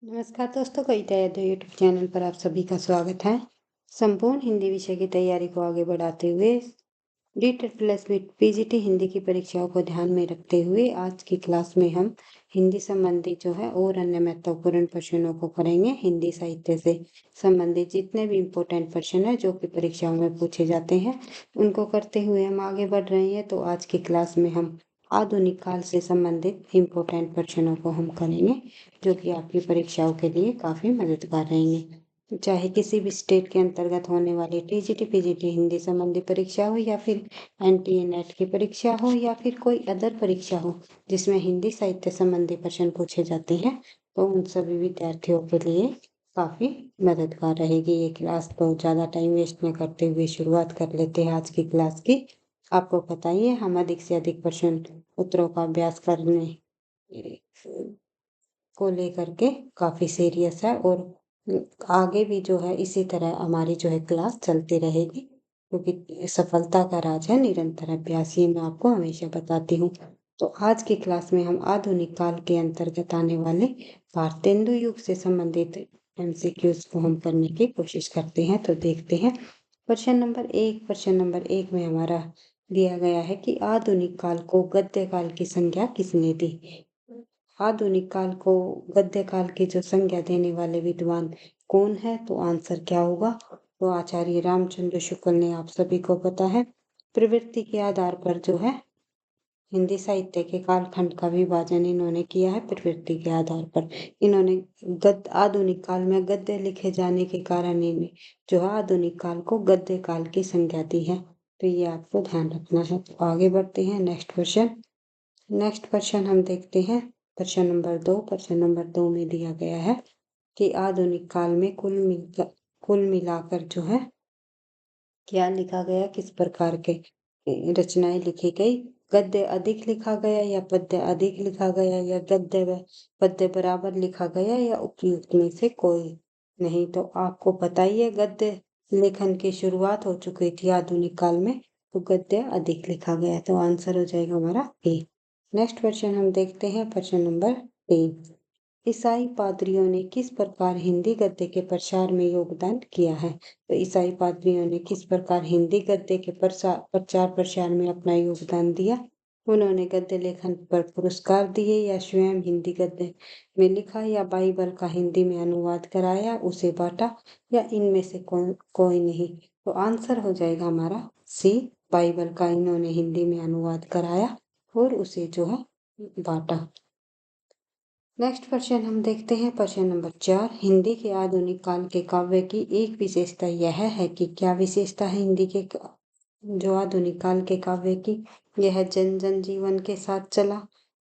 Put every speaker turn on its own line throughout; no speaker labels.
नमस्कार दोस्तों, कविता Yadav YouTube channel पर आप सभी का स्वागत है। संपूर्ण हिंदी विषय की तैयारी को आगे बढ़ाते हुए DTET प्लस PGT हिंदी की परीक्षाओं को ध्यान में रखते हुए आज की क्लास में हम हिंदी संबंधी जो है और अन्य महत्वपूर्ण प्रश्नों को करेंगे। हिंदी साहित्य से संबंधित जितने भी इम्पोर्टेंट प्रश्न है जो कि परीक्षाओं में पूछे जाते हैं उनको करते हुए हम आगे बढ़ रहे हैं। तो आज की क्लास में हम आधुनिक काल से संबंधित इम्पोर्टेंट प्रश्नों को हम करेंगे जो कि आपकी परीक्षाओं के लिए काफ़ी मददगार रहेंगे। चाहे किसी भी स्टेट के अंतर्गत होने वाली TGT PGT हिंदी संबंधी परीक्षा हो या फिर NTA नेट की परीक्षा हो या फिर कोई अदर परीक्षा हो जिसमें हिंदी साहित्य संबंधी प्रश्न पूछे जाते हैं, तो उन सभी विद्यार्थियों के लिए काफ़ी मददगार रहेगी ये क्लास। तो ज़्यादा टाइम वेस्ट न करते हुए शुरुआत कर लेते हैं आज की क्लास की। आपको पता ही है हम अधिक से अधिक प्रश्न उत्तरों का अभ्यास करने को लेकर के काफ़ी सीरियस है और आगे भी जो है इसी तरह हमारी जो है क्लास चलती रहेगी, क्योंकि सफलता का राज है निरंतर अभ्यास, ये मैं आपको हमेशा बताती हूँ। तो आज की क्लास में हम आधुनिक काल के अंतर्गत आने वाले भारतेंदु युग से संबंधित MCQs को हम करने की कोशिश करते हैं। तो देखते हैं प्रश्न नंबर एक में हमारा दिया गया है कि आधुनिक काल को गद्य काल की संज्ञा किसने दी। आधुनिक काल को गद्य काल की जो संज्ञा देने वाले विद्वान कौन है, तो आंसर क्या होगा। तो आचार्य रामचंद्र शुक्ल ने, आप सभी को पता है, प्रवृत्ति के आधार पर जो है हिंदी साहित्य के कालखंड का विभाजन इन्होंने किया है। प्रवृत्ति के आधार पर इन्होंने आधुनिक काल में गद्य लिखे जाने के कारण इन्हें जो है आधुनिक काल को गद्य काल की संज्ञा दी है। तो ये आपको ध्यान रखना है। तो आगे बढ़ते हैं नेक्स्ट क्वेश्चन हम देखते हैं प्रश्न नंबर दो में दिया गया है कि आधुनिक काल में कुल मिलाकर जो है क्या लिखा गया, किस प्रकार के रचनाएं लिखी गई। गद्य अधिक लिखा गया या पद्य अधिक लिखा गया या गद्य व पद्य बराबर लिखा गया या उपयुक्त में से कोई नहीं। तो आपको पता ही है गद्य लेखन की शुरुआत हो चुकी थी आधुनिक काल में, तो गद्य अधिक लिखा गया। तो आंसर हो जाएगा हमारा ए। नेक्स्ट क्वेश्चन हम देखते हैं प्रश्न नंबर 3। ईसाई पादरियों ने किस प्रकार हिंदी गद्य के प्रसार में योगदान किया है। तो ईसाई पादरियों ने किस प्रकार हिंदी गद्य के प्रचार प्रसार में अपना योगदान दिया। उन्होंने गद्य लेखन पर पुरस्कार दिए या स्वयं हिंदी गद्य में लिखा या बाइबल का हिंदी में अनुवाद कराया, उसे बांटा या इनमें से कोई नहीं। तो आंसर हो जाएगा हमारा सी, बाइबल का इन्होंने हिंदी में अनुवाद कराया और उसे जो है बांटा। नेक्स्ट क्वेश्चन हम देखते हैं प्रश्न नंबर 4। हिंदी के आधुनिक काल के काव्य की एक विशेषता यह है कि, क्या विशेषता है हिंदी के जो आधुनिक काल के काव्य की, यह जन जन जीवन के साथ चला।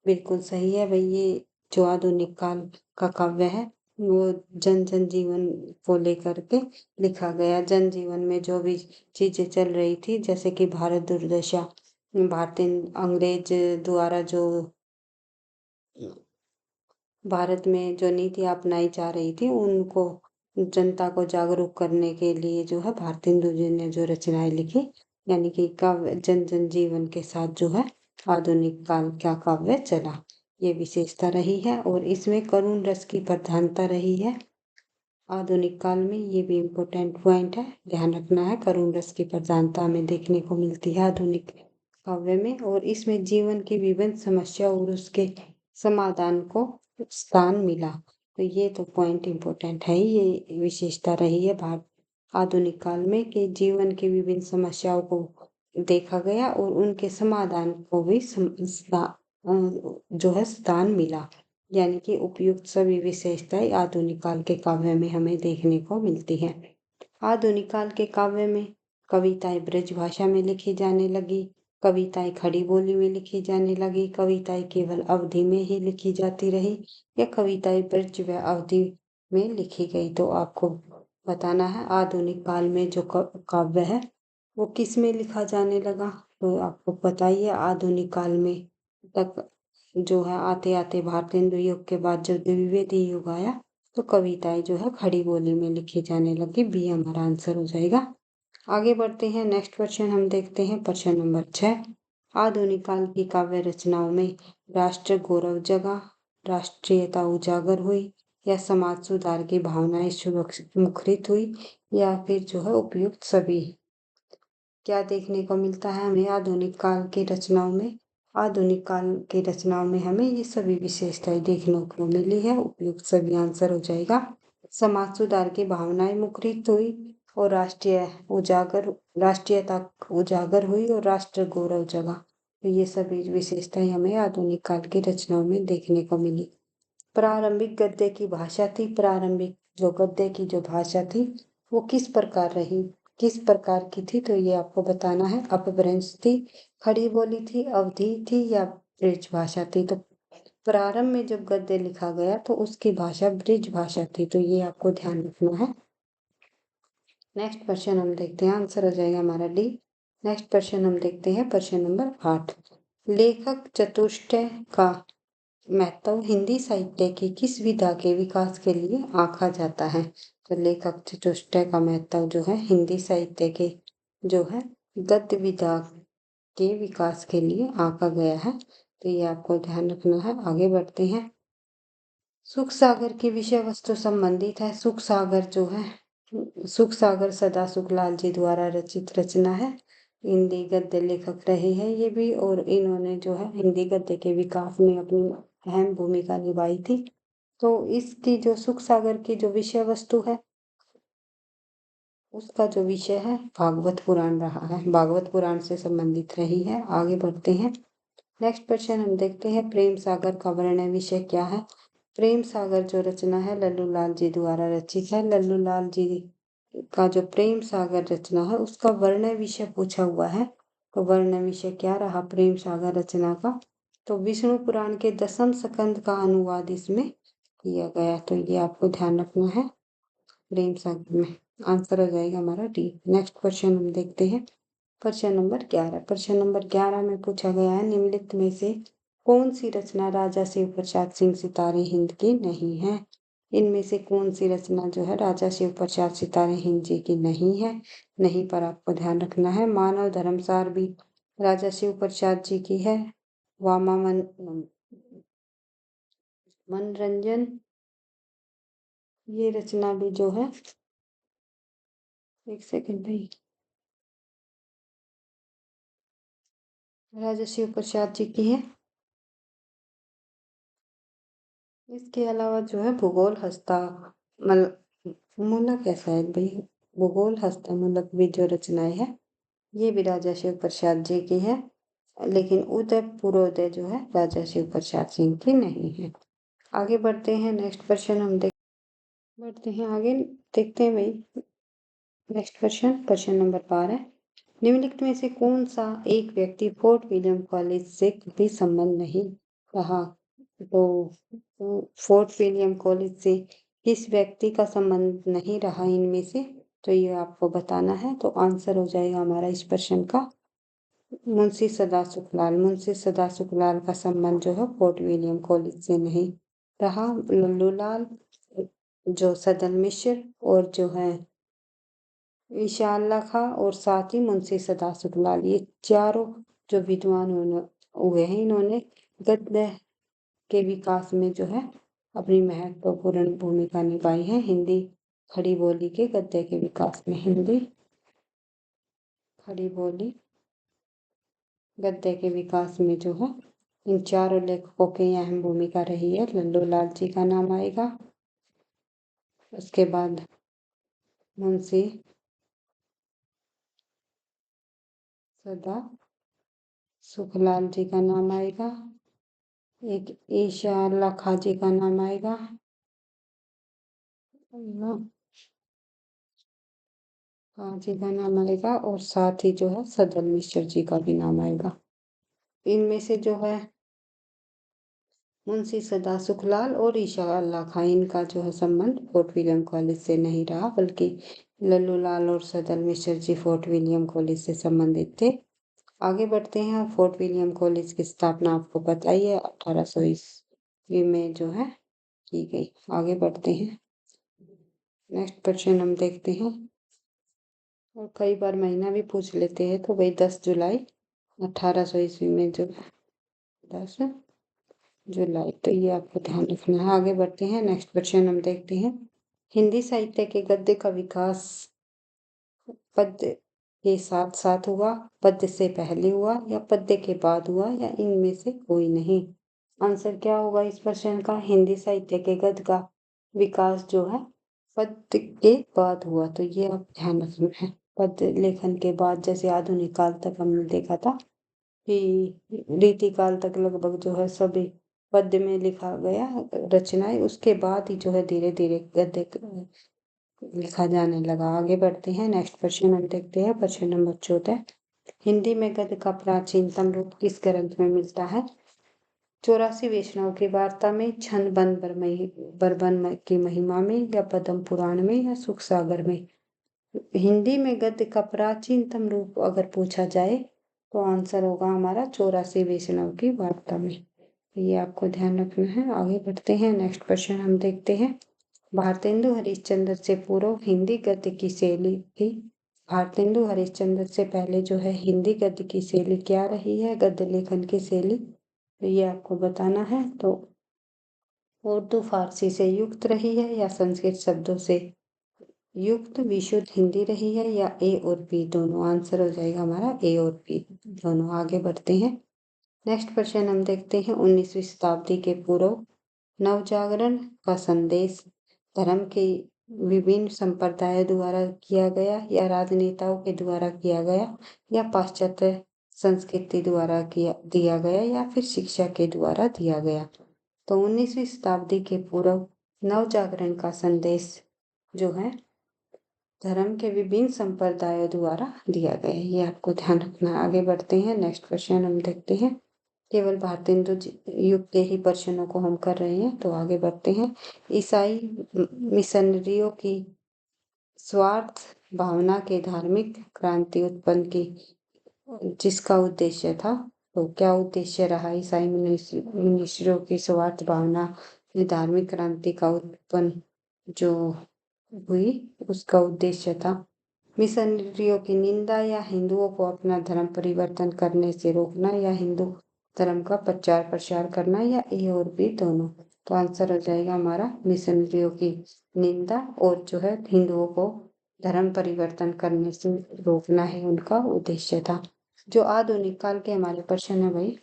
बिल्कुल सही है भाई, ये जो आधुनिक काल का काव्य है वो जन जन जीवन को लेकर के लिखा गया। जन जीवन में जो भी चीजें चल रही थी, जैसे कि भारत दुर्दशा, भारतीय अंग्रेज द्वारा जो भारत में जो नीतियाँ अपनाई जा रही थी उनको जनता को जागरूक करने के लिए जो है भारतेंदु जी ने जो रचनाएं लिखी, यानी कि काव्य जन जन जीवन के साथ जो है आधुनिक काल का काव्य चला, ये विशेषता रही है। और इसमें करुण रस की प्रधानता रही है आधुनिक काल में, ये भी इम्पोर्टेंट पॉइंट है, ध्यान रखना है। करुण रस की प्रधानता हमें देखने को मिलती है आधुनिक काव्य में, और इसमें जीवन की विभिन्न समस्या और उसके समाधान को स्थान मिला। तो ये तो पॉइंट इम्पोर्टेंट है, ये विशेषता रही है आधुनिक काल में कि जीवन की विभिन्न समस्याओं को देखा गया और उनके समाधान को भी जो है स्थान मिला, यानी कि उपयुक्त सभी विशेषताएं आधुनिक काल के काव्य में हमें देखने को मिलती हैं। आधुनिक काल के काव्य में कविताएं ब्रज भाषा में लिखी जाने लगी, कविताएं खड़ी बोली में लिखी जाने लगी, कविताएं केवल अवधि में ही लिखी जाती रही या कविताएं ब्रज व अवधि में लिखी गई। तो आपको बताना है आधुनिक काल में जो काव्य है वो किस में लिखा जाने लगा। तो आपको पता ही है आधुनिक काल में तक जो है आते आते भारतेंदु युग के बाद जब द्विवेदी युग आया तो कविताएं जो है खड़ी बोली में लिखी जाने लगी। बी हमारा आंसर हो जाएगा। आगे बढ़ते हैं नेक्स्ट क्वेश्चन हम देखते हैं प्रश्न नंबर 6। आधुनिक काल की काव्य रचनाओं में राष्ट्र गौरव जगा, राष्ट्रीयता उजागर हुई, या समाज सुधार की भावनाएं मुखरित हुई या फिर जो है उपयुक्त सभी। क्या देखने को मिलता है हमें आधुनिक काल की रचनाओं में? आधुनिक काल की रचनाओं में हमें ये सभी विशेषताएं देखने को मिली है। उपयुक्त सभी आंसर हो जाएगा। समाज सुधार की भावनाएं मुखरित हुई और राष्ट्रीयता उजागर हुई और राष्ट्र गौरव जगा। तो ये सभी विशेषताएं हमें आधुनिक काल की रचनाओं में देखने को मिली। प्रारंभिक गद्य की भाषा थी, प्रारंभिक जो गद्य की जो भाषा थी वो किस प्रकार रही, किस प्रकार की थी? तो ये आपको बताना है। अपभ्रंश थी, खड़ी बोली थी, अवधि थी या ब्रिज भाषा थी? तो प्रारंभ में जब गद्य लिखा गया तो उसकी भाषा ब्रिज भाषा थी। तो ये आपको ध्यान रखना है। नेक्स्ट क्वेश्चन हम देखते हैं, आंसर हो जाएगा हमारा डी। नेक्स्ट क्वेश्चन हम देखते हैं प्रश्न नंबर 8। लेखक चतुष्टय का महत्व हिंदी साहित्य की किस विधा के विकास के लिए आंका जाता है? तो लेखक चतुष्टय का महत्व जो है हिंदी साहित्य के जो है गद्य विधा के विकास के लिए आंका गया है। तो ये आपको ध्यान रखना है। आगे बढ़ते हैं। सुख सागर की विषय वस्तु संबंधित है। सुख सागर जो है, सुख सागर सदा सुखलाल जी द्वारा रचित रचना है। हिंदी गद्य लेखक रहे हैं ये भी, और इन्होंने जो है हिंदी गद्य के विकास में अपनी अहम भूमिका निभाई थी। तो इसकी जो सुख सागर की जो विषय वस्तु है, उसका जो विषय है भागवत पुराण रहा है, भागवत पुराण से संबंधित रही है। आगे बढ़ते हैं। नेक्स्ट क्वेश्चन हम देखते हैं, प्रेम सागर का वर्ण विषय क्या है? प्रेम सागर जो रचना है लल्लू लाल जी द्वारा रचित है। लल्लू लाल जी का जो प्रेम सागर रचना है उसका वर्ण विषय पूछा हुआ है। तो वर्ण विषय क्या रहा प्रेम सागर रचना का? तो विष्णु पुराण के 10वें स्कंद का अनुवाद इसमें किया गया। तो ये आपको ध्यान रखना है। प्रेम सागर में आंसर हो जाएगा हमारा डी। नेक्स्ट क्वेश्चन हम देखते हैं, प्रश्न नंबर 11। प्रश्न नंबर 11 में पूछा गया है, निम्नलिखित में से कौन सी रचना राजा शिव प्रसाद सिंह सितारे हिंद की नहीं है? इनमें से कौन सी रचना जो है राजा शिव प्रसाद सितारे हिंद जी की नहीं है? नहीं पर आपको ध्यान रखना है। मानव धर्मसार भी राजा शिव प्रसाद जी की है। वामा मनोरंजन, ये रचना भी जो है, एक सेकंड भाई, राजा शिव प्रसाद जी की है। इसके अलावा जो है भूगोल मूलक है शायद भाई, भूगोल हस्तमूलक भी जो रचनाएं है ये भी राजा शिव प्रसाद जी की है। लेकिन उदय पूर्वोदय जो है राजा शिव प्रसाद सिंह की नहीं है। आगे बढ़ते हैं। नेक्स्ट क्वेश्चन हम बढ़ते हैं आगे, देखते हैं भाई। नेक्स्ट क्वेश्चन, प्रश्न नंबर 12। निम्नलिखित में से कौन सा एक व्यक्ति फोर्ट विलियम कॉलेज से कभी संबंध नहीं रहा? तो फोर्ट विलियम कॉलेज से किस व्यक्ति का संबंध नहीं रहा इनमें से? तो ये आपको बताना है। तो आंसर हो जाएगा हमारा इस प्रश्न का मुंशी सदा सुखलाल। मुंशी सदा सुखलाल का संबंध जो है फोर्ट विलियम कॉलेज से नहीं रहा। लल्लू लाल, जो सदन मिश्र और जो है विशाल खां और साथ ही मुंशी सदा सुखलाल, ये चारों जो विद्वान हुए हैं इन्होंने गद्य के विकास में जो है अपनी महत्वपूर्ण भूमिका निभाई है। हिंदी खड़ी बोली के गद्य के विकास में, हिंदी खड़ी बोली गद्य के विकास में जो है इन चारों लेखकों की अहम भूमिका रही है। लल्लू लाल जी का नाम आएगा, उसके बाद मुंशी सदा सुखलाल जी का नाम आएगा, एक ईशा अल्लाह खाजी का नाम आएगा, खाजी का नाम आएगा, और साथ ही जो है सदन मिश्र जी का भी नाम आएगा। इनमें से जो है मुंशी सदा सुखलाल और ईशा अल्लाह खां, इनका जो है संबंध फोर्ट विलियम कॉलेज से नहीं रहा, बल्कि लल्लू लाल और सदन Mishra ji fort William college से संबंधित थे। आगे बढ़ते हैं। फोर्ट विलियम कॉलेज की स्थापना आपको पता ही है 1800 ईस्वी में जो है की गई। आगे बढ़ते हैं। नेक्स्ट क्वेश्चन हम देखते हैं, और कई बार महीना भी पूछ लेते हैं। तो भाई 10 जुलाई 1800 ईस्वी में जो 10 जुलाई, तो ये आपको ध्यान रखना है। आगे बढ़ते हैं, नेक्स्ट क्वेश्चन हम देखते हैं। हिंदी साहित्य के गद्य का विकास पद्य के साथ साथ हुआ, पद्य से पहले हुआ या पद्य के बाद हुआ या इनमें से कोई नहीं? आंसर क्या होगा इस प्रश्न का? हिंदी साहित्य के गद्य का विकास जो है पद्य के बाद हुआ, तो ये आप ध्यान रखना है। पद्य लेखन के बाद, जैसे आधुनिक काल तक हमने देखा था कि रीति काल तक लगभग जो है सभी पद्य में लिखा गया रचनाएं, उसके बाद ही जो है धीरे धीरे गद्य लिखा जाने लगा। आगे बढ़ते हैं, नेक्स्ट क्वेश्चन हम देखते हैं, प्रश्न नंबर 14। हिंदी में गद्य का प्राचीनतम रूप किस ग्रंथ में मिलता है? 84 वैष्णव की वार्ता में, छंद बरबन की महिमा में, या पद्म पुराण में, या सुख सागर में? हिंदी में गद्य का प्राचीनतम रूप अगर पूछा जाए तो आंसर होगा हमारा 84 वैष्णव की वार्ता में। ये आपको ध्यान रखना है। आगे बढ़ते हैं, नेक्स्ट क्वेश्चन हम देखते हैं। भारतेंदु हरिश्चंद्र से पूर्व हिंदी गद्य की शैली थी। भारतेंदु हरिश्चंद्र से पहले जो है हिंदी गद्य की शैली क्या रही है, गद्य लेखन की शैली, तो ये आपको बताना है। तो उर्दू फारसी से युक्त रही है या संस्कृत शब्दों से युक्त विशुद्ध हिंदी रही है, या ए और बी दोनों? आंसर हो जाएगा हमारा ए और बी दोनों। आगे बढ़ते हैं, नेक्स्ट क्वेश्चन हम देखते हैं। 19वीं शताब्दी के पूर्व नवजागरण का संदेश धर्म के विभिन्न संप्रदायों द्वारा किया गया, या राजनेताओं के द्वारा किया गया, या पाश्चात्य संस्कृति द्वारा दिया गया, या फिर शिक्षा के द्वारा दिया गया? तो 19वीं शताब्दी के पूर्व नवजागरण का संदेश जो है धर्म के विभिन्न संप्रदायों द्वारा दिया गया है, ये आपको ध्यान रखना है। आगे बढ़ते हैं, नेक्स्ट क्वेश्चन हम देखते हैं। केवल भारतेंदु युग के ही प्रश्नों को हम कर रहे हैं, तो आगे बढ़ते हैं। ईसाई मिशनरियों की स्वार्थ भावना के धार्मिक क्रांति उत्पन्न की, जिसका उद्देश्य था, तो क्या उद्देश्य रहा ईसाई मिशनरियों की स्वार्थ भावना में धार्मिक क्रांति का उत्पन्न जो हुई, उसका उद्देश्य था मिशनरियों की निंदा, या हिंदुओं को अपना धर्म परिवर्तन करने से रोकना, या हिंदू धर्म का प्रचार प्रसार करना, या ए और बी दोनों? तो आंसर हो जाएगा हमारा मिशनरियों की निंदा, और जो है हिंदुओं को धर्म परिवर्तन करने से रोकना है उनका उद्देश्य था। जो आधुनिक काल के हमारे प्रश्न है भाई,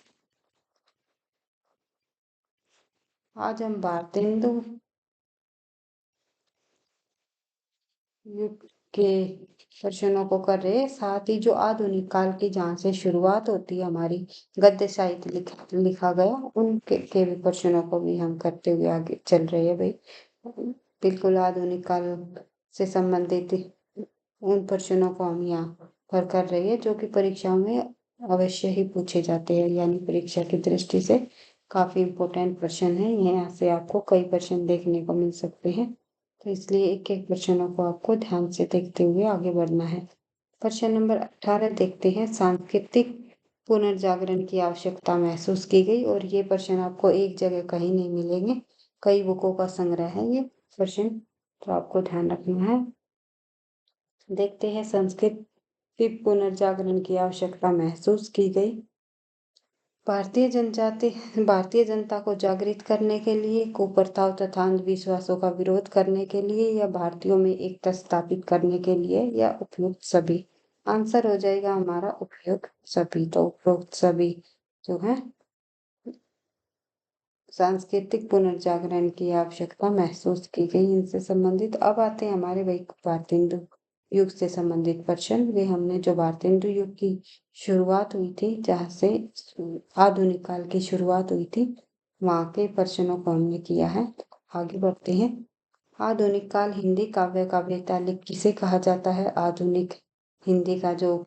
आज हम भारतेंदु युग के प्रश्नों को कर रहे हैं, साथ ही जो आधुनिक काल की जहाँ से शुरुआत होती है हमारी गद्य साहित्य लिखा गया, उनके के भी प्रश्नों को भी हम करते हुए आगे चल रहे हैं भाई। बिल्कुल आधुनिक काल से संबंधित उन प्रश्नों को हम यहाँ पर कर रहे हैं जो कि परीक्षाओं में अवश्य ही पूछे जाते हैं, यानी परीक्षा की दृष्टि से काफी इम्पोर्टेंट प्रश्न है। यहाँ से आपको कई प्रश्न देखने को मिल सकते हैं, तो इसलिए एक एक प्रश्नों को आपको ध्यान से देखते हुए आगे बढ़ना है। प्रश्न नंबर 18 देखते हैं। सांस्कृतिक पुनर्जागरण की आवश्यकता महसूस की गई, और ये प्रश्न आपको एक जगह कहीं नहीं मिलेंगे, कई बुकों का संग्रह है ये प्रश्न, तो आपको ध्यान रखना है। देखते हैं, सांस्कृतिक पुनर्जागरण की आवश्यकता महसूस की गई। भारतीय जनता को जागृत करने के लिए, कुप्रथाओं तथा अंधविश्वासों का विरोध करने के लिए, या भारतीयों में एकता स्थापित करने के लिए, या उपयुक्त सभी? आंसर हो जाएगा हमारा उपयुक्त सभी। तो उपयुक्त सभी जो है सांस्कृतिक पुनर्जागरण की आवश्यकता महसूस की गई, इनसे संबंधित। अब आते हैं हमारे वही भारतेंदु युग से संबंधित प्रश्न। वे हमने जो भारतेंदु युग की शुरुआत हुई थी, जहाँ से आधुनिक काल की शुरुआत हुई थी, वहाँ के प्रश्नों को हमने किया है। आगे बढ़ते हैं। आधुनिक काल हिंदी काव्य का वैतालिक किसे कहा जाता है? आधुनिक हिंदी का जो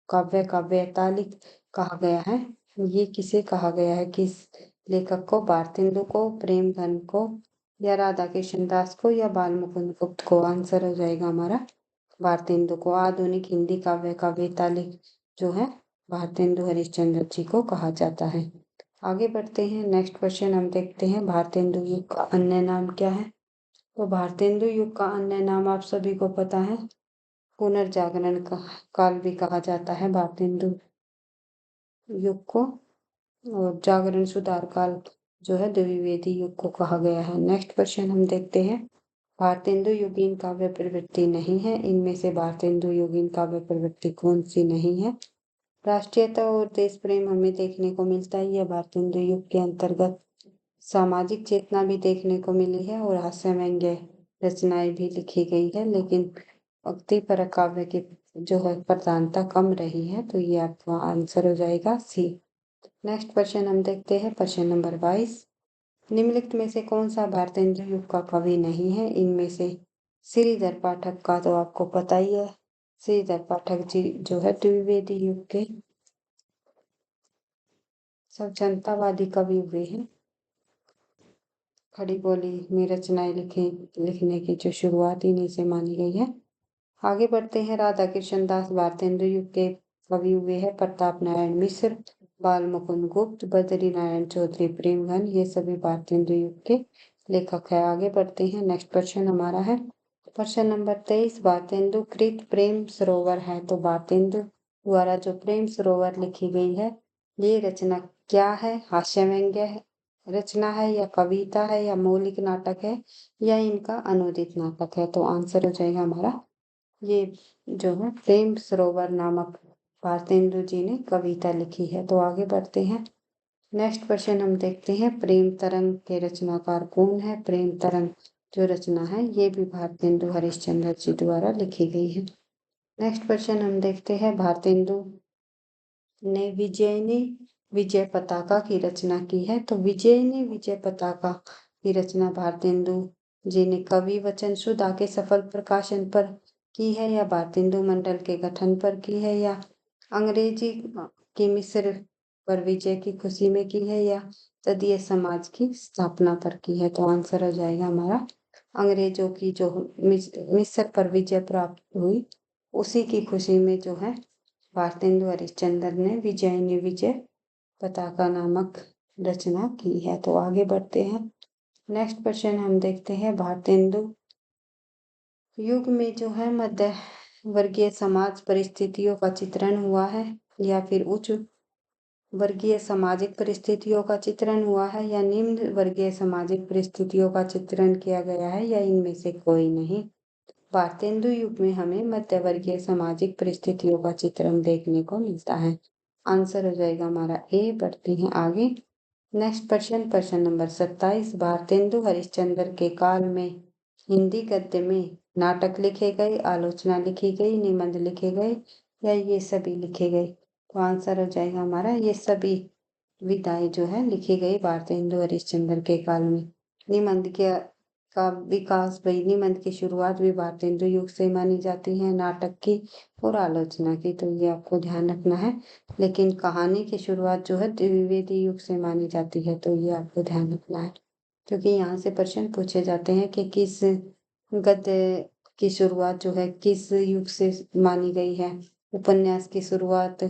काव्य का वैतालिक कहा गया है, ये किसे कहा गया है? किस लेखक को? भारतेंदु को, प्रेमधन को, या राधा कृष्ण दास को, या बाल मुकुंद गुप्त को? आंसर हो जाएगा हमारा भारतेंदु को। आधुनिक हिंदी काव्य का वैतालिक जो है भारतेंदु हरिश्चंद्र जी को कहा जाता है। आगे बढ़ते हैं, नेक्स्ट क्वेश्चन हम देखते हैं। भारतेंदु युग का अन्य नाम क्या है? तो भारतेंदु युग का अन्य नाम आप सभी को पता है, पुनर्जागरण का काल भी कहा जाता है भारतेंदु युग को, और जागरण सुधार काल जो है द्विवेदी युग को कहा गया है। नेक्स्ट क्वेश्चन हम देखते हैं, भारतेंदु युगीन काव्य प्रवृत्ति नहीं है, इनमें से भारतेंदु युगीन काव्य प्रवृत्ति कौन सी नहीं है? राष्ट्रीयता और देश प्रेम हमें देखने को मिलता है, यह भारतेंदु युग के अंतर्गत सामाजिक चेतना भी देखने को मिली है और हास्य व्यंग्य रचनाएं भी लिखी गई है, लेकिन भक्ति पर काव्य की जो है प्रधानता कम रही है, तो ये आपका आंसर हो जाएगा सी। नेक्स्ट क्वेश्चन हम देखते हैं, प्रश्न नंबर 22, निम्नलिखित में से कौन सा भारतेंदु युग का कवि नहीं है? इनमें से श्रीधर पाठक का तो आपको पता ही है, श्रीधर पाठक जी जो है द्विवेदी युग के स्वतंत्रतावादी कवि हुए हैं। खड़ी बोली में रचनाएं लिखने की जो शुरुआत इन्हीं से मानी गई है। आगे बढ़ते हैं, राधा कृष्ण दास भारतेंदु युग के कवि हुए हैं। प्रताप नारायण मिश्र, बाल मुकुंद गुप्त, बद्री नारायण चौधरी, प्रेमघन, ये सभी भारतेंदु युग के लेखक है। आगे बढ़ते हैं, नेक्स्ट क्वेश्चन हमारा है प्रश्न नंबर 23, भारतेंदु कृत प्रेम सरोवर है। तो भारतेंदु द्वारा जो प्रेम सरोवर लिखी गई है, ये रचना क्या है? हास्य व्यंग्य है रचना है, या कविता है, या मौलिक नाटक है, या इनका अनुदित नाटक है? तो आंसर हो जाएगा हमारा ये जो है प्रेम सरोवर नामक भारतेंदु जी ने कविता लिखी है। तो आगे बढ़ते हैं, नेक्स्ट क्वेश्चन हम देखते हैं, प्रेम तरंग के रचनाकार कौन है? प्रेम तरंग जो रचना है ये भी भारतेंदु हरिश्चंद्र जी द्वारा लिखी गई है। नेक्स्ट क्वेश्चन हम देखते हैं, भारतेंदु ने विजयनी विजय पताका की रचना की है। तो विजयनी विजय पताका की रचना भारतेंदु जी ने कवि वचन सुधा के सफल प्रकाशन पर की है, या भारतेंदु मंडल के गठन पर की है, या अंग्रेजी की मिस्र पर विजय की खुशी में की है, या तदीय समाज की स्थापना पर की है? तो आंसर हो जाएगा हमारा अंग्रेजों की जो मिस्र पर विजय प्राप्त हुई उसी की खुशी में जो है भारतेंदु हरिश्चंद्र ने विजयनी विजय पताका नामक रचना की है। तो आगे बढ़ते हैं, नेक्स्ट क्वेश्चन हम देखते हैं, भारतेंदु युग में जो है मध्य वर्गीय समाज परिस्थितियों का चित्रण हुआ है, या फिर उच्च वर्गीय सामाजिक परिस्थितियों का चित्रण हुआ है, या निम्न वर्गीय सामाजिक परिस्थितियों का चित्रण किया गया है, या इनमें से कोई नहीं? भारतेंदु युग में हमें मध्य वर्गीय सामाजिक परिस्थितियों का चित्रण देखने को मिलता है। आंसर हो जाएगा हमारा ए। बढ़ते हैं आगे, नेक्स्ट प्रश्न नंबर 27, भारतेंदु हरिश्चंद्र के काल में हिंदी गद्य में नाटक लिखे गए, आलोचना लिखी गई, निबंध लिखे गए, या ये सभी लिखे गए? तो आंसर हो जाएगा हमारा ये सभी विधाएं जो है लिखी गई भारतेंदु हरिश्चंद्र के काल में। निबंध के का विकास भाई निबंध की शुरुआत भी भारतेंदु युग से मानी जाती है, नाटक की और आलोचना की, तो ये आपको ध्यान रखना है। लेकिन कहानी की शुरुआत जो है द्विवेदी युग से मानी जाती है, तो ये आपको ध्यान रखना है, क्योंकि यहाँ से प्रश्न पूछे जाते हैं कि किस गद्य की शुरुआत जो है किस युग से मानी गई है, उपन्यास की शुरुआत।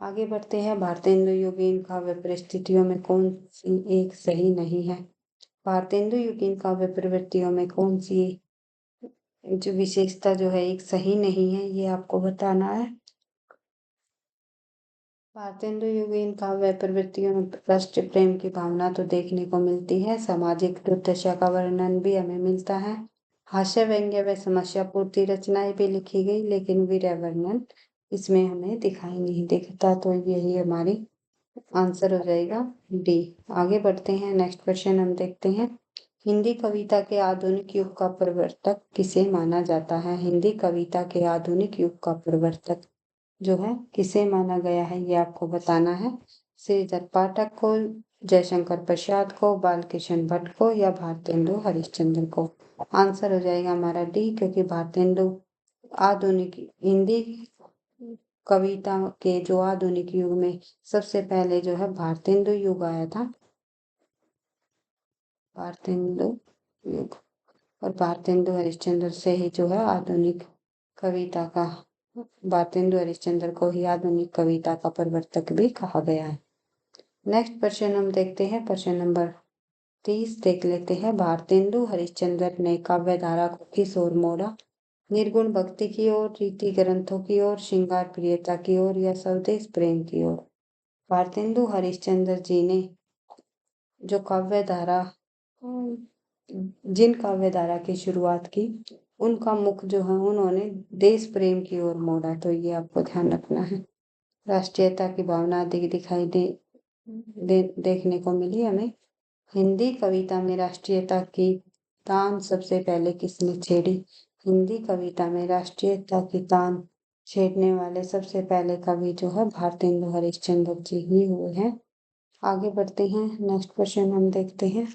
आगे बढ़ते हैं, भारतेंदु युगीन काव्य परिस्थितियों में कौन सी एक सही नहीं है? भारतेंदु युगीन काव्य प्रवृत्तियों में कौन सी जो विशेषता जो है एक सही नहीं है, ये आपको बताना है। भारतेंदु युगीन काव्य प्रवृत्तियों में राष्ट्र प्रेम की भावना तो देखने को मिलती है, सामाजिक दुर्दशा का वर्णन भी हमें मिलता है, हास्य व्यंग्य व समस्या पूर्ति रचनाएं भी लिखी गई, लेकिन वीर्य वर्णन इसमें हमें दिखाई नहीं देता, तो यही हमारी आंसर हो जाएगा डी। आगे बढ़ते हैं, नेक्स्ट क्वेश्चन हम देखते हैं, हिंदी कविता के आधुनिक युग का प्रवर्तक किसे माना जाता है? हिंदी कविता के आधुनिक युग का प्रवर्तक जो है किसे माना गया है, ये आपको बताना है। श्रीधर पाठक को, जयशंकर प्रसाद को, बालकृष्ण भट्ट को, या भारतेंदु हरिश्चंद्र को? आंसर हो जाएगा हमारा डी, क्योंकि भारतेंदु आधुनिक हिंदी कविता के जो आधुनिक युग में सबसे पहले जो है भारतेंदु युग आया था, भारतेंदु युग, और भारतेंदु हरिश्चंद्र से ही जो है आधुनिक कविता का भारतेंदु हरिश्चंद्र को ही आधुनिक कविता का प्रवर्तक भी कहा गया है। नेक्स्ट प्रश्न हम देखते हैं, प्रश्न नंबर 30 देख लेते हैं, भारतेंदु हरिश्चंद्र ने काव्य धारा को किस ओर मोड़ा? निर्गुण भक्ति की ओर, रीति ग्रंथों की ओर, श्रृंगार प्रियता की ओर, या स्वदेश प्रेम की ओर? भारतेंदु हरिश्चंद्र जी ने जो काव्य धारा जिन काव्य धारा की शुरुआत की, उनका मुख जो है उन्होंने देश प्रेम की ओर मोड़ा, तो ये आपको ध्यान रखना है। राष्ट्रीयता की भावना अधिक दिखाई देखने को मिली हमें। हिंदी कविता में राष्ट्रीयता की तान सबसे पहले किसने छेड़ी? हिंदी कविता में राष्ट्रीयता की तान छेड़ने वाले सबसे पहले कवि जो है भारतेंदु हरिश्चंद्र जी ही हुए हैं। आगे बढ़ते हैं, नेक्स्ट क्वेश्चन हम देखते हैं।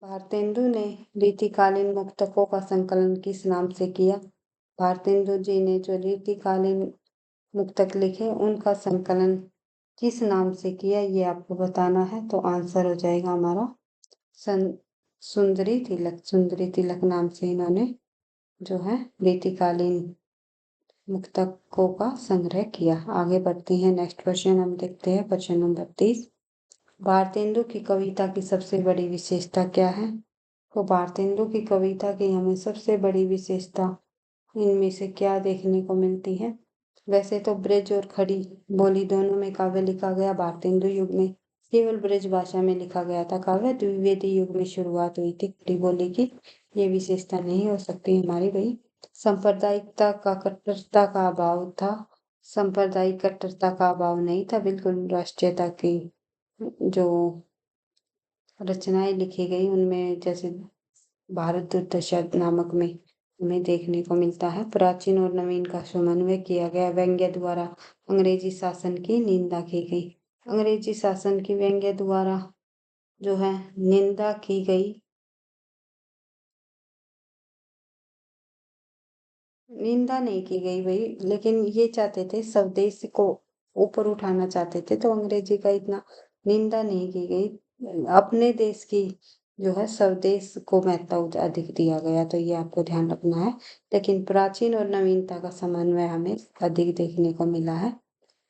भारतेंदु ने रीतिकालीन मुक्तकों का संकलन किस नाम से किया? भारतेंदु जी ने जो रीतिकालीन मुक्तक लिखे उनका संकलन किस नाम से किया, ये आपको बताना है। तो आंसर हो जाएगा हमारा सुंदरी तिलक नाम से इन्होंने जो है रीतिकालीन मुक्तकों का संग्रह किया। आगे बढ़ते हैं, नेक्स्ट क्वेश्चन हम देखते हैं, क्वेश्चन नंबर 30। भारतेंदु की कविता की सबसे बड़ी विशेषता क्या है? तो भारतेंदु की कविता की हमें सबसे बड़ी विशेषता इनमें से क्या देखने को मिलती है? वैसे तो ब्रज और खड़ी बोली दोनों में काव्य लिखा गया भारतेंदु युग में, केवल ब्रज भाषा में लिखा गया था काव्य। द्विवेदी युग में शुरुआत हुई थी खड़ी बोली की, ये विशेषता नहीं हो सकती हमारी भाई। सांप्रदायिकता का कट्टरता का अभाव था, सांप्रदायिक कट्टरता का अभाव नहीं था, बिल्कुल राष्ट्रीयता की जो रचनाएं लिखी गई उनमें जैसे भारत दुर्दशा नामक में हमें देखने को मिलता है। प्राचीन और नवीन का समन्वय किया गया, व्यंग्य द्वारा अंग्रेजी शासन की निंदा की गई। अंग्रेजी शासन की व्यंग्य द्वारा जो है निंदा की गई, निंदा नहीं की गई भाई, लेकिन ये चाहते थे स्वदेश को ऊपर उठाना चाहते थे, तो अंग्रेजी का इतना निंदा नहीं की गई। अपने देश की जो है स्वदेश को महत्व अधिक दिया गया, तो ये आपको ध्यान रखना है। लेकिन प्राचीन और नवीनता का समन्वय हमें अधिक देखने को मिला है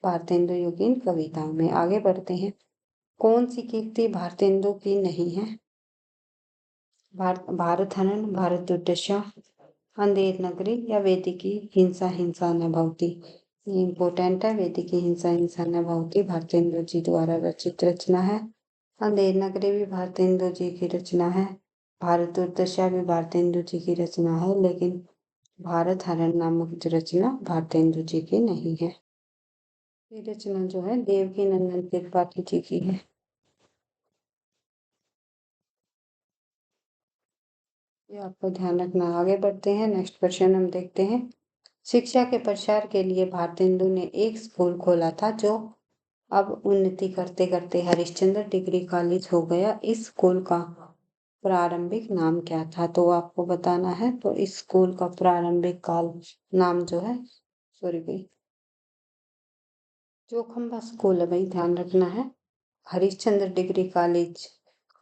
भारतेंदु युगीन कविताओं में। आगे बढ़ते हैं, कौन सी कीर्ति भारतेंदु की नहीं है? भारत हनन, भारत दुर्दशा, अंधेर नगरी या वेदिकी हिंसा हिंसा न भवती। ये इम्पोर्टेंट है, वेदिकी हिंसा हिंसा न भवती भारतेंदु जी द्वारा रचित रचना है। अंधेर नगरी भी भारतेंदु जी की रचना है, भारत दुर्दशा भी भारतेंदु जी की रचना है, लेकिन भारत हरण नामक जो रचना भारतेंदु जी की नहीं है। ये रचना जो है देवकी नंदन त्रिपाठी जी की है। ये आपको ध्यान रखना। आगे बढ़ते हैं, नेक्स्ट क्वेश्चन हम देखते हैं। शिक्षा के प्रसार के लिए भारतेंदु ने एक स्कूल खोला था जो अब उन्नति करते करते हरिश्चंद्र डिग्री कॉलेज हो गया। इस स्कूल का प्रारंभिक नाम क्या था? तो आपको बताना है। तो इस स्कूल का प्रारंभिक काल नाम जो है, सॉरी भाई, चौखंबा स्कूल है भाई, ध्यान रखना है। हरिश्चंद्र डिग्री कॉलेज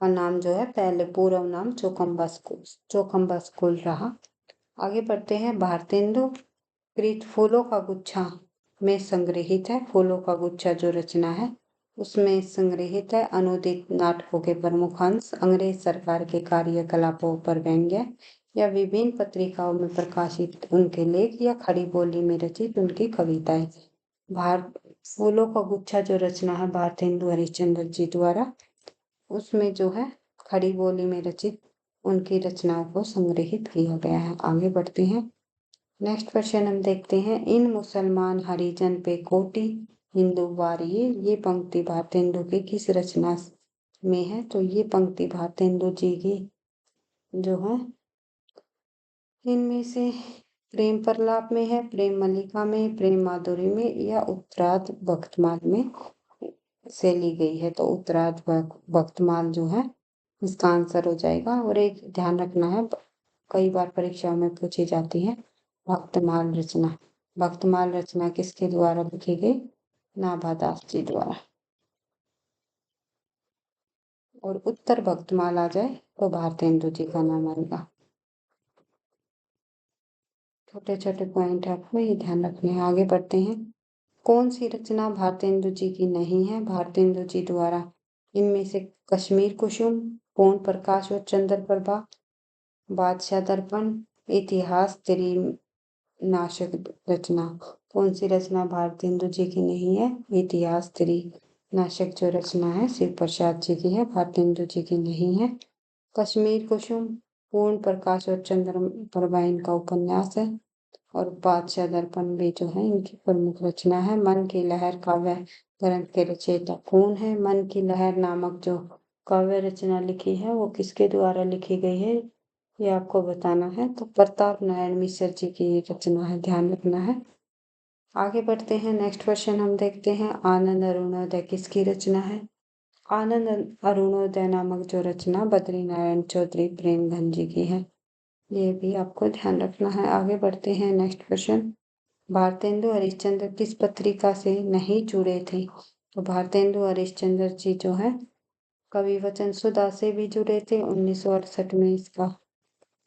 का नाम जो है पहले पूर्व नाम चौखंबा स्कूल रहा। आगे बढ़ते हैं, भारतेंदु कृत फूलों का गुच्छा में संग्रहित है। फूलों का गुच्छा जो रचना है उसमें संग्रहित है अनुदित नाटकों के प्रमुख अंश, अंग्रेज सरकार के कार्यकलापों पर व्यंग्य या विभिन्न पत्रिकाओं में प्रकाशित उनके लेख या खड़ी बोली में रचित उनकी कविताएं। फूलों का गुच्छा जो रचना है भारतेंदु हरिश्चंद्र जी द्वारा, उसमें जो है खड़ी बोली में रचित उनकी रचनाओं को संग्रहित किया गया है। आगे बढ़ते हैं, नेक्स्ट क्वेश्चन हम देखते हैं। इन मुसलमान हरिजन पे कोटि हिंदू वारिये, ये पंक्ति भारतेंदु की किस रचना में है? तो ये पंक्ति भारतेंदु जी की जो है इनमें से प्रेम प्रलाप में है, प्रेम मल्लिका में, प्रेम माधुरी में या उत्तरार्ध भक्तमाल में से ली गई है। तो उत्तरार्ध भक्तमाल जो है इसका आंसर हो जाएगा। और एक ध्यान रखना है, कई बार परीक्षाओं में पूछी जाती है भक्तमाल रचना। भक्तमाल रचना किसके द्वारा लिखी गई? नाभादास जी द्वारा। और उत्तर भक्तमाल आ जाए तो भारतेंदु जी का नाम आएगा। छोटे छोटे पॉइंट आपको ये ध्यान रखने हैं। आगे बढ़ते हैं, कौन सी रचना भारतेंदु जी की नहीं है? भारतेंदु जी द्वारा इनमें से कश्मीर कुसुम, पूर्ण प्रकाश और चंद्र प्रभा, बादशाह दर्पण, इतिहास तेरी नाशक रचना। कौन सी रचना भारतेंदु जी की नहीं है? इतिहास नाशक जो रचना है शिव प्रसाद जी की है, भारतेंदु जी की नहीं है। कश्मीर कुसुम पूर्ण प्रकाश और चंद्र प्रभा इनका उपन्यास है। और बादशाह दर्पण भी जो है इनकी प्रमुख रचना है। मन की लहर काव्य ग्रंथ के रचयिता कौन है? मन की लहर नामक जो काव्य रचना लिखी है वो किसके द्वारा लिखी गई है, ये आपको बताना है। तो प्रताप नारायण मिश्र जी की ये रचना है, ध्यान रखना है। आगे बढ़ते हैं, नेक्स्ट क्वेश्चन हम देखते हैं, आनंद अरुणोदय किसकी रचना है? आनंद अरुणोदय नामक जो रचना बद्री नारायण चौधरी प्रेमधन जी की है, ये भी आपको ध्यान रखना है। आगे बढ़ते हैं, नेक्स्ट क्वेश्चन, भारतेंदु हरिश्चंद्र किस पत्रिका से नहीं जुड़े थे? तो भारतेंदु हरिश्चंद्र जी जो है कवि वचन सुधा से भी जुड़े थे। 1968 में इसका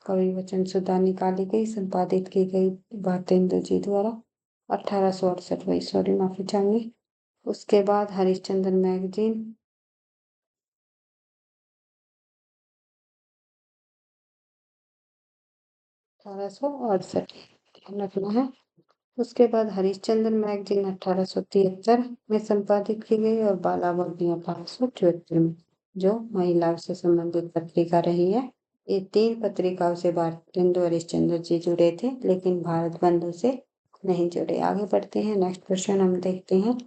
कवि वचन सुधा निकाली गई, संपादित की गई भारतेंदु जी द्वारा। 1868 वही, सॉरी माफी चाहूंगी। उसके बाद हरिश्चंद्र मैगजीन 1868 ध्यान रखना है। उसके बाद हरिश्चंद्र मैगजीन 1873 में संपादित की गई और बालावग्नि 1874 में, जो महिलाओं से संबंधित पत्रिका रही है। ये 3 पत्रिकाओं से भारतेंदु हरिश्चंद्र जी जुड़े थे, लेकिन भारत बंधु से नहीं जुड़े। आगे बढ़ते हैं, नेक्स्ट क्वेश्चन हम देखते हैं,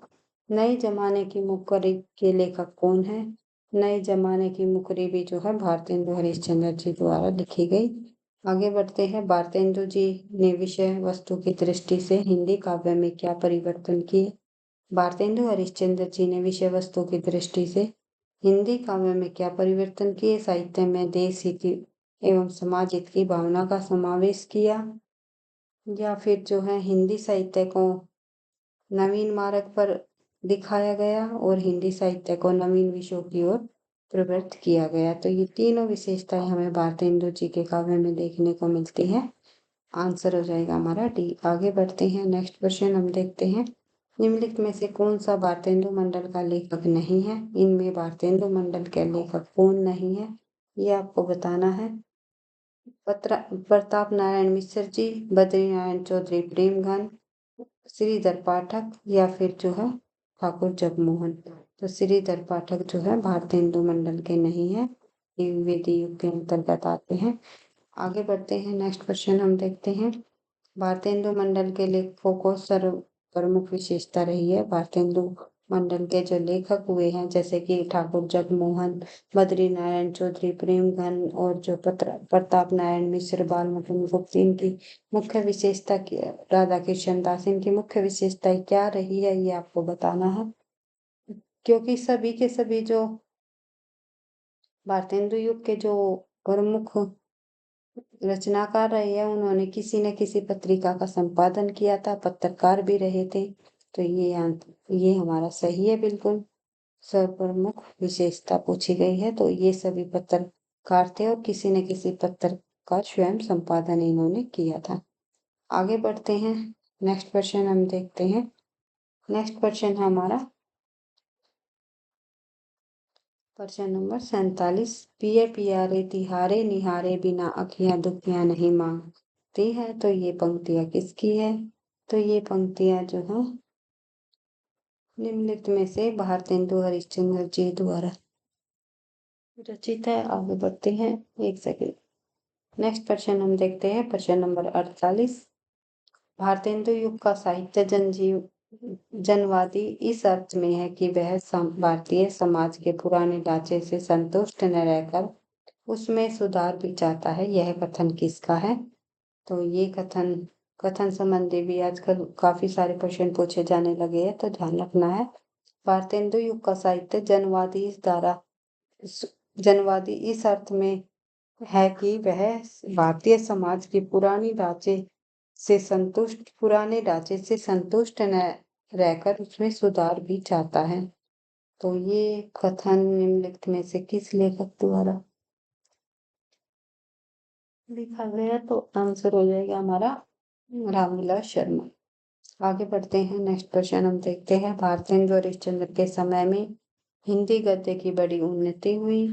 नए जमाने की मुखरी के लेखक कौन है? नए जमाने की मुखरी भी जो है भारतेंदु हरिश्चंद्र जी द्वारा लिखी गई। आगे बढ़ते हैं, भारतेंदु जी ने विषय वस्तु की दृष्टि से हिंदी काव्य में क्या परिवर्तन किए? भारतेंदु हरिश्चंद्र जी ने विषय वस्तु की दृष्टि से हिंदी काव्य में क्या परिवर्तन किए? साहित्य में देश हित एवं समाज हित की भावना का समावेश किया, या फिर जो है हिंदी साहित्य को नवीन मार्ग पर दिखाया गया और हिंदी साहित्य को नवीन विषयों की ओर प्रवृत्त किया गया। तो ये तीनों विशेषताएं हमें भारतेंदु जी के काव्य में देखने को मिलती है। आंसर हो जाएगा हमारा डी। आगे बढ़ते हैं, नेक्स्ट क्वेश्चन हम देखते हैं, निम्नलिखित में से कौन सा भारतेंदु मंडल का लेखक नहीं है? इनमें भारतेंदु मंडल के लेखक कौन नहीं है, ये आपको बताना है। प्रताप नारायण मिश्र जी, बद्री नारायण चौधरी प्रेमघन, श्रीधर पाठक, या फिर जो है ठाकुर जगमोहन। तो श्रीधर पाठक जो है भारतेंदु मंडल के नहीं है, ये द्विवेदी युग के अंतर्गत आते हैं। आगे बढ़ते हैं, नेक्स्ट क्वेश्चन हम देखते हैं, भारतेंदु मंडल के लेखकों को सर्व प्रमुख विशेषता रही है। भारतेंदु मंडल के जो लेखक हुए हैं जैसे कि ठाकुर जगमोहन, बद्री नारायण चौधरी प्रेमघन और जो प्रताप नारायण मिश्र, बाल मुकुंद गुप्त, इनकी मुख्य विशेषता राधा कृष्ण दास, इनकी मुख्य विशेषता क्या रही है, ये आपको बताना है। क्योंकि सभी के सभी जो भारतेंदु युग के जो प्रमुख रचनाकार रहे हैं, उन्होंने किसी न किसी पत्रिका का संपादन किया था, पत्रकार भी रहे थे। तो ये हमारा सही है बिल्कुल। सर्वप्रमुख विशेषता पूछी गई है, तो ये सभी पत्रकार थे और किसी न किसी पत्र का स्वयं संपादन इन्होंने किया था। आगे बढ़ते हैं, नेक्स्ट क्वेश्चन हम देखते हैं। नेक्स्ट क्वेश्चन है हमारा क्वेश्चन नंबर 47, पिए पियारे तिहारे निहारे बिना अखियां दुखियां नहीं मांगती है। तो ये पंक्तियां किसकी है? तो ये पंक्तियां जो है निम्नलिखित में से भारतेंदु हरिश्चंद्र जी द्वारा रचित है। आगे बढ़ते हैं, एक सेकेंड। नेक्स्ट प्रश्न हम देखते हैं, प्रश्न नंबर 48, भारतेंदु युग का साहित्य जनवादी इस अर्थ में है कि वह भारतीय समाज के पुराने ढांचे से संतुष्ट न रहकर उसमें सुधार भी चाहता है। यह कथन किसका है? तो ये कथन संबंधी भी आजकल काफी सारे प्रश्न पूछे जाने लगे हैं, तो ध्यान रखना है। भारतेंदु युग का साहित्य जनवादी इस अर्थ में है कि वह भारतीय समाज की पुराने ढांचे से संतुष्ट न रहकर उसमें सुधार भी चाहता है। तो ये कथन निम्नलिखित में से किस लेखक द्वारा लिखा गया? तो आंसर हो जाएगा हमारा रामविलास शर्मा। आगे बढ़ते हैं, नेक्स्ट क्वेश्चन हम देखते हैं, भारतेंदु हरिश्चंद्र के समय में हिंदी गद्य की बड़ी उन्नति हुई।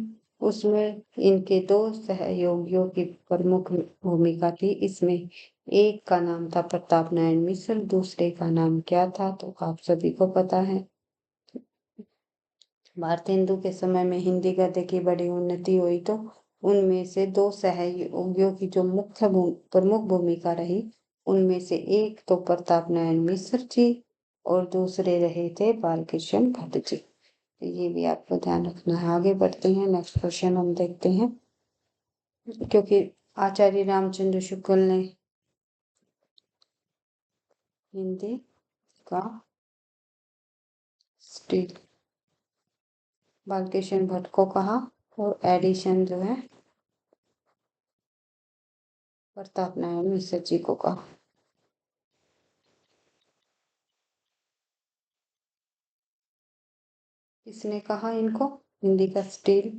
उसमें इनके 2 सहयोगियों की प्रमुख भूमिका थी। इसमें एक का नाम था प्रताप नारायण मिश्र, दूसरे का नाम क्या था तो आप सभी को पता है। भारतेंदु के समय में हिंदी गद्य की बड़ी उन्नति हुई तो उनमें से 2 सहयोगियों की जो प्रमुख भूमिका रही, उनमें से एक तो प्रताप नारायण मिश्र जी और दूसरे रहे थे बालकृष्ण भट्ट जी। ये भी आपको ध्यान रखना है। आगे बढ़ते हैं, नेक्स्ट क्वेश्चन हम देखते हैं। क्योंकि आचार्य रामचंद्र शुक्ल ने हिंदी का स्टील बालकृष्ण भट्ट को कहा और एडिशन जो है प्रताप नारायण मिश्र जी को कहा। किसने कहा इनको? हिंदी का स्टील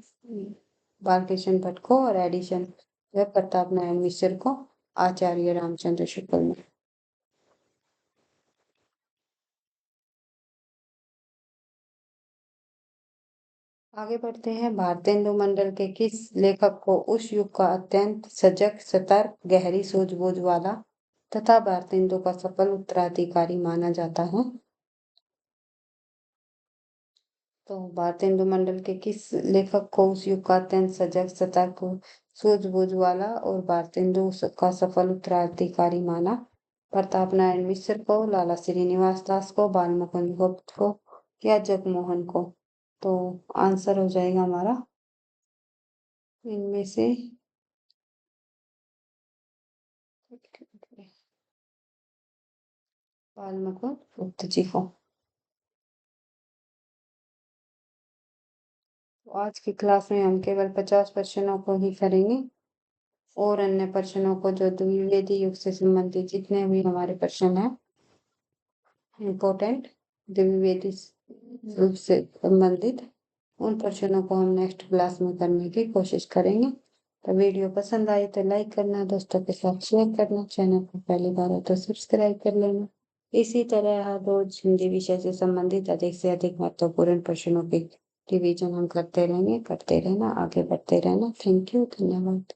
बालकृष्ण भट्ट को और एडिशन जो है प्रताप नारायण मिश्र को आचार्य रामचंद्र शुक्ल ने। आगे बढ़ते हैं। भारतेंदु मंडल के किस लेखक को उस युग का अत्यंत सजग, सतर्क, गहरी सूझबूझ वाला तथा भारतेंदु का सफल उत्तराधिकारी माना जाता है? तो भारतेंदु मंडल के किस लेखक को उस युग का अत्यंत सजग, सतर्क, सूझबूझ वाला और भारतेंदु का सफल उत्तराधिकारी माना? प्रताप नारायण मिश्र को, लाला श्रीनिवास दास को, बाल मुकुंद गुप्त को या जगमोहन को? तो आंसर हो जाएगा हमारा इनमें से बाल मुकुंद गुप्त जी को। तो आज की क्लास में हम केवल 50 प्रश्नों को ही करेंगे और अन्य प्रश्नों को जो द्विवेदी युग से संबंधित जितने भी हमारे प्रश्न हैं इम्पोर्टेंट द्विवेदी युग से संबंधित, उन प्रश्नों को हम नेक्स्ट क्लास में करने की कोशिश करेंगे। तो वीडियो पसंद आई तो लाइक करना, दोस्तों के साथ शेयर करना, चैनल को पहली बार हो तो सब्सक्राइब कर लेना। इसी तरह हर रोज हिंदी विषय से संबंधित अधिक से अधिक महत्वपूर्ण प्रश्नों की रिवीजन हम करते रहेंगे, करते रहना, आगे बढ़ते रहना। थैंक यू, धन्यवाद।